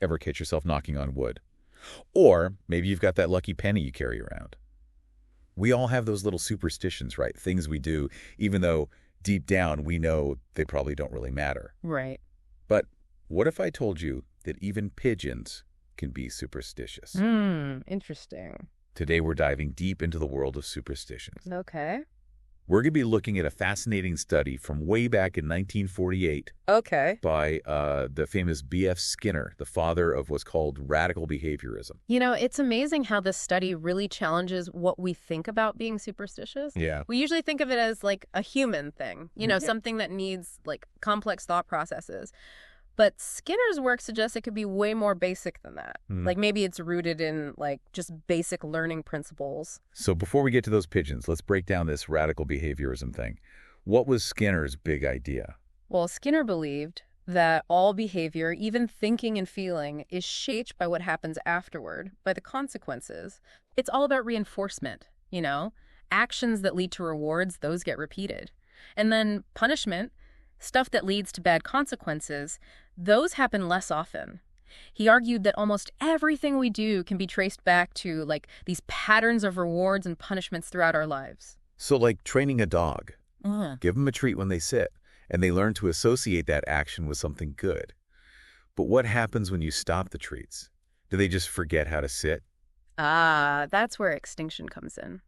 Ever catch yourself knocking on wood? Or maybe you've got that lucky penny you carry around. We all have those little superstitions, right? Things we do, even though deep down we know they probably don't really matter. Right. But what if I told you that even pigeons can be superstitious? Interesting. Today we're diving deep into the world of superstitions. Okay. We're going to be looking at a fascinating study from way back in 1948 Okay. by the famous B.F. Skinner, the father of what's called radical behaviorism. You know, it's amazing how this study really challenges what we think about being superstitious. Yeah. We usually think of it as like a human thing, Yeah. something that needs like complex thought processes. But Skinner's work suggests it could be way more basic than that. Like maybe it's rooted in like just basic learning principles. So before we get to those pigeons, let's break down this radical behaviorism thing. What was Skinner's big idea? Well, Skinner believed that all behavior, even thinking and feeling, is shaped by what happens afterward, by the consequences. It's all about reinforcement, Actions that lead to rewards, those get repeated. And then punishment, stuff that leads to bad consequences, those happen less often. He argued that almost everything we do can be traced back to like these patterns of rewards and punishments throughout our lives. So like training a dog. Give them a treat when they sit, and they learn to associate that action with something good. But what happens when you stop the treats? Do they just forget how to sit? That's where extinction comes in.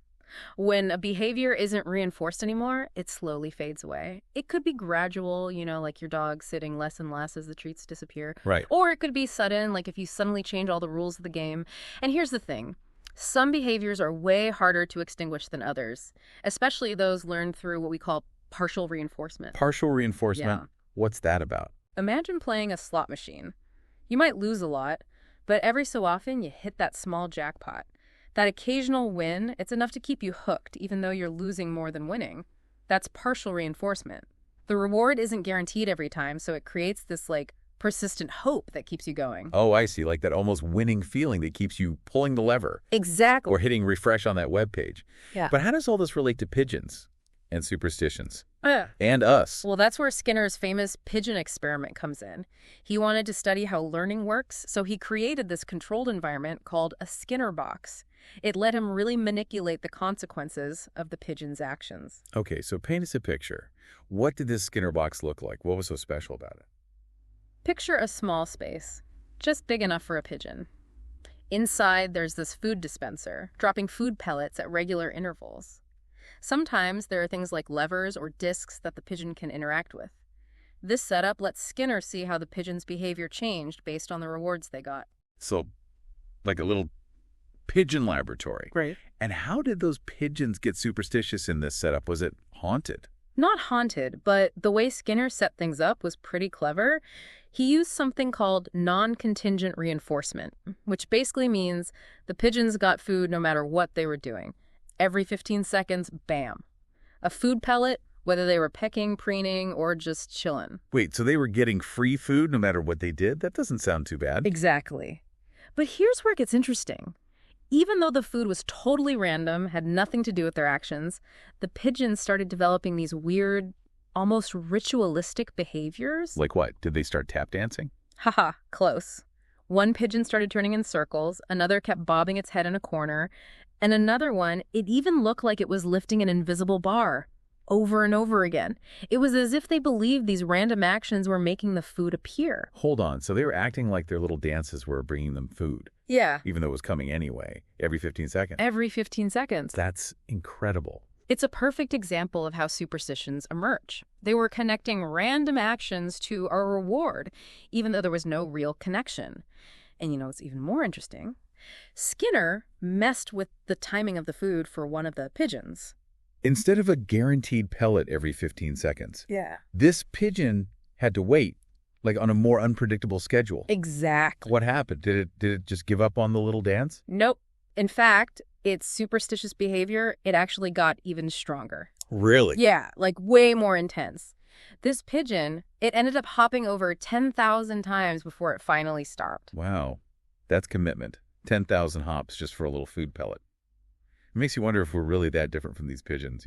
When a behavior isn't reinforced anymore, it slowly fades away. It could be gradual, like your dog sitting less and less as the treats disappear. Right. Or it could be sudden, like if you suddenly change all the rules of the game. And here's the thing. Some behaviors are way harder to extinguish than others, especially those learned through what we call partial reinforcement. Partial reinforcement? Yeah. What's that about? Imagine playing a slot machine. You might lose a lot, but every so often you hit that small jackpot. That occasional win, it's enough to keep you hooked, even though you're losing more than winning. That's partial reinforcement. The reward isn't guaranteed every time, so it creates this, persistent hope that keeps you going. Oh, I see. Like that almost winning feeling that keeps you pulling the lever. Exactly. Or hitting refresh on that web page. Yeah. But how does all this relate to pigeons and superstitions? And us? Well, that's where Skinner's famous pigeon experiment comes in. He wanted to study how learning works, so he created this controlled environment called a Skinner box. It let him really manipulate the consequences of the pigeon's actions. Okay, so paint us a picture. What did this Skinner box look like? What was so special about it? Picture a small space, just big enough for a pigeon. Inside, there's this food dispenser, dropping food pellets at regular intervals. Sometimes there are things like levers or discs that the pigeon can interact with. This setup lets Skinner see how the pigeon's behavior changed based on the rewards they got. So, like a little pigeon laboratory. Great. And how did those pigeons get superstitious in this setup? Was it haunted? Not haunted, but the way Skinner set things up was pretty clever. He used something called non-contingent reinforcement, which basically means the pigeons got food no matter what they were doing. Every 15 seconds, bam. A food pellet, whether they were pecking, preening, or just chilling. Wait, so they were getting free food no matter what they did? That doesn't sound too bad. Exactly. But here's where it gets interesting. Even though the food was totally random, had nothing to do with their actions, the pigeons started developing these weird, almost ritualistic behaviors. Like what? Did they start tap dancing? Haha, close. One pigeon started turning in circles, another kept bobbing its head in a corner, and another one, it even looked like it was lifting an invisible bar over and over again. It was as if they believed these random actions were making the food appear. Hold on. So they were acting like their little dances were bringing them food. Yeah. Even though it was coming anyway, every 15 seconds. Every 15 seconds. That's incredible. It's a perfect example of how superstitions emerge. They were connecting random actions to a reward, even though there was no real connection. And it's even more interesting. Skinner messed with the timing of the food for one of the pigeons. Instead of a guaranteed pellet every 15 seconds, Yeah. this pigeon had to wait, like on a more unpredictable schedule. Exactly. What happened? Did it just give up on the little dance? Nope. In fact, its superstitious behavior, it actually got even stronger. Really? Yeah, like way more intense. This pigeon, it ended up hopping over 10,000 times before it finally stopped. Wow. That's commitment. 10,000 hops just for a little food pellet. It makes you wonder if we're really that different from these pigeons,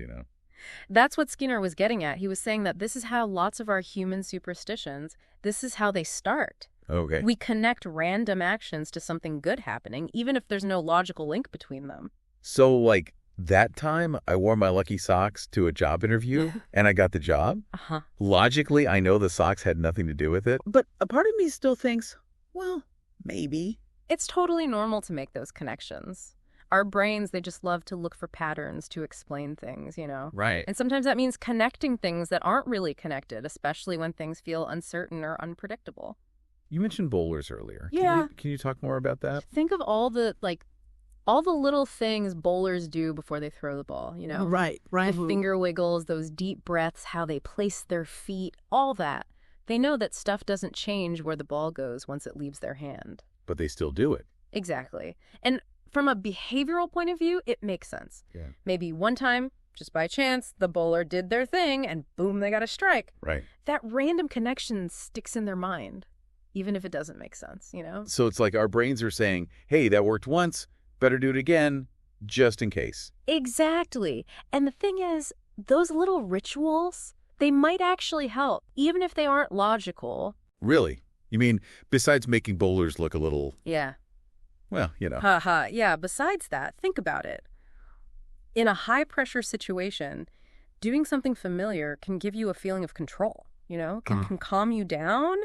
That's what Skinner was getting at. He was saying that this is how lots of our human superstitions, this is how they start. Okay. We connect random actions to something good happening, even if there's no logical link between them. So, like, that time I wore my lucky socks to a job interview and I got the job? Uh-huh. Logically, I know the socks had nothing to do with it. But a part of me still thinks, well, maybe. It's totally normal to make those connections. Our brains, they just love to look for patterns to explain things, you know? Right. And sometimes that means connecting things that aren't really connected, especially when things feel uncertain or unpredictable. You mentioned bowlers earlier. Yeah. Can you talk more about that? Think of all the little things bowlers do before they throw the ball, you know? Right. The finger wiggles, those deep breaths, how they place their feet, all that. They know that stuff doesn't change where the ball goes once it leaves their hand. But they still do it. Exactly. And from a behavioral point of view, it makes sense. Yeah. Maybe one time, just by chance, the bowler did their thing and boom, they got a strike. Right. That random connection sticks in their mind, even if it doesn't make sense, you know? So it's like our brains are saying, hey, that worked once, better do it again, just in case. Exactly. And the thing is, those little rituals, they might actually help, even if they aren't logical. Really? You mean besides making bowlers look a little, Yeah. well, you know. Haha. Yeah, besides that, think about it. In a high-pressure situation, doing something familiar can give you a feeling of control, you know? Can calm you down,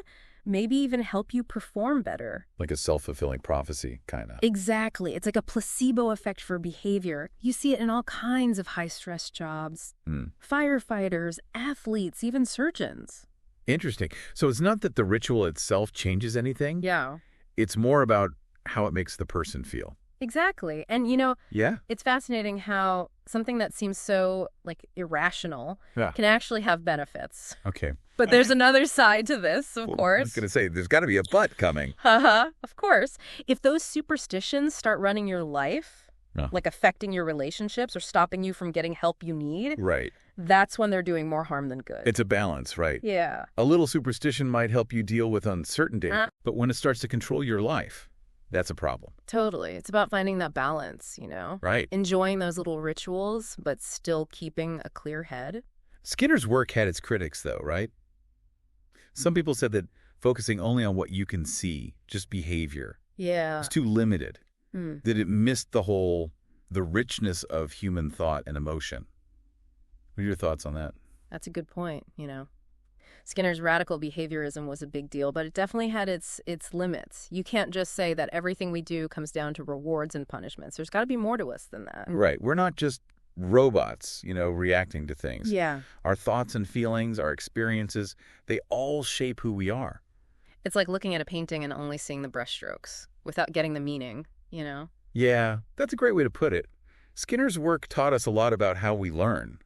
maybe even help you perform better. Like a self-fulfilling prophecy, kind of. Exactly. It's like a placebo effect for behavior. You see it in all kinds of high-stress jobs. Firefighters, athletes, even surgeons. Interesting. So it's not that the ritual itself changes anything. Yeah. It's more about how it makes the person feel. Exactly. And, you know, Yeah? it's fascinating how something that seems so, irrational Yeah. can actually have benefits. Okay. But there's another side to this, of Well, I course. was going to say, there's got to be a but coming. Haha, of course. If those superstitions start running your life, No. like affecting your relationships or stopping you from getting help you need, Right. that's when they're doing more harm than good. It's a balance, right? Yeah. A little superstition might help you deal with uncertainty, Uh. but when it starts to control your life, that's a problem. Totally. It's about finding that balance, you know? Right. Enjoying those little rituals, but still keeping a clear head. Skinner's work had its critics, though, right? Some people said that focusing only on what you can see, just behavior, Yeah. is too limited, Hmm. that it missed the richness of human thought and emotion. What are your thoughts on that? That's a good point, you know. Skinner's radical behaviorism was a big deal, but it definitely had its limits. You can't just say that everything we do comes down to rewards and punishments. There's got to be more to us than that. Right. We're not just robots, reacting to things. Yeah. Our thoughts and feelings, our experiences, they all shape who we are. It's like looking at a painting and only seeing the brushstrokes without getting the meaning, you know? Yeah, that's a great way to put it. Skinner's work taught us a lot about how we learn,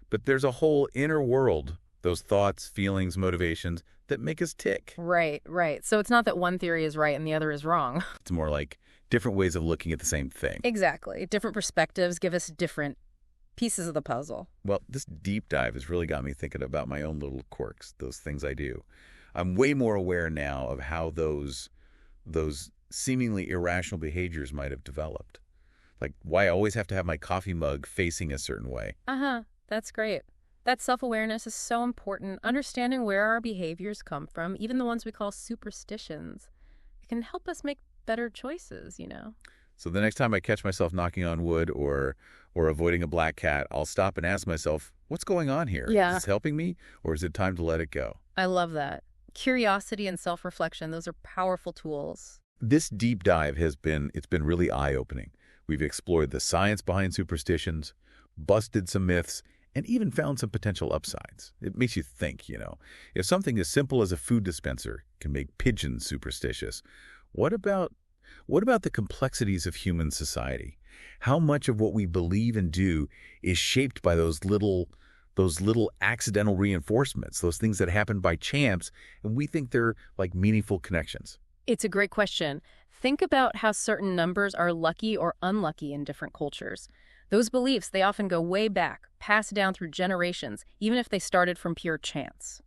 but there's a whole inner world, those thoughts, feelings, motivations that make us tick. Right, right. So it's not that one theory is right and the other is wrong. It's more like different ways of looking at the same thing. Exactly. Different perspectives give us different pieces of the puzzle. Well, this deep dive has really got me thinking about my own little quirks, those things I do. I'm way more aware now of how those seemingly irrational behaviors might have developed. Like why I always have to have my coffee mug facing a certain way. Uh-huh. That's great. That self-awareness is so important. Understanding where our behaviors come from, even the ones we call superstitions, it can help us make better choices, you know? So the next time I catch myself knocking on wood or avoiding a black cat, I'll stop and ask myself, what's going on here? Yeah. Is this helping me or is it time to let it go? I love that. Curiosity and self-reflection, those are powerful tools. This deep dive it's been really eye-opening. We've explored the science behind superstitions, busted some myths, and even found some potential upsides. It makes you think, if something as simple as a food dispenser can make pigeons superstitious, what about the complexities of human society? How much of what we believe and do is shaped by those little accidental reinforcements, those things that happen by chance, and we think they're like meaningful connections? It's a great question. Think about how certain numbers are lucky or unlucky in different cultures. Those beliefs, they often go way back, passed down through generations, even if they started from pure chance.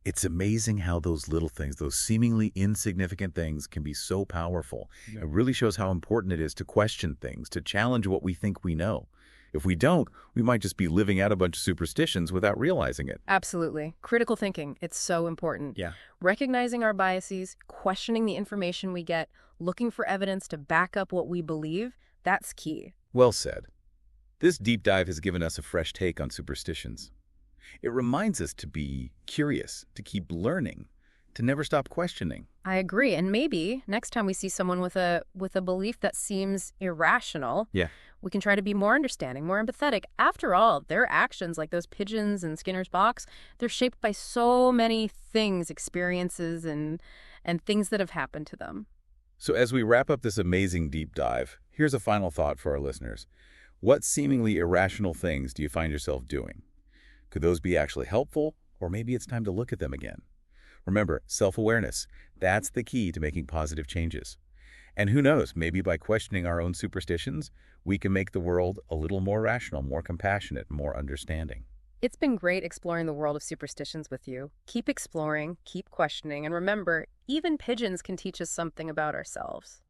It's amazing how those little things, those seemingly insignificant things, can be so powerful. Yeah. It really shows how important it is to question things, to challenge what we think we know. If we don't, we might just be living out a bunch of superstitions without realizing it. Absolutely. Critical thinking, it's so important. Yeah. Recognizing our biases, questioning the information we get, looking for evidence to back up what we believe, that's key. Well said. This deep dive has given us a fresh take on superstitions. It reminds us to be curious, to keep learning, to never stop questioning. I agree. And maybe next time we see someone with a belief that seems irrational, Yeah. we can try to be more understanding, more empathetic. After all, their actions, like those pigeons in Skinner's box, they're shaped by so many things, experiences, and things that have happened to them. So as we wrap up this amazing deep dive, here's a final thought for our listeners. What seemingly irrational things do you find yourself doing? Could those be actually helpful, or maybe it's time to look at them again? Remember, self-awareness, that's the key to making positive changes. And who knows, maybe by questioning our own superstitions, we can make the world a little more rational, more compassionate, more understanding. It's been great exploring the world of superstitions with you. Keep exploring, keep questioning, and remember, even pigeons can teach us something about ourselves.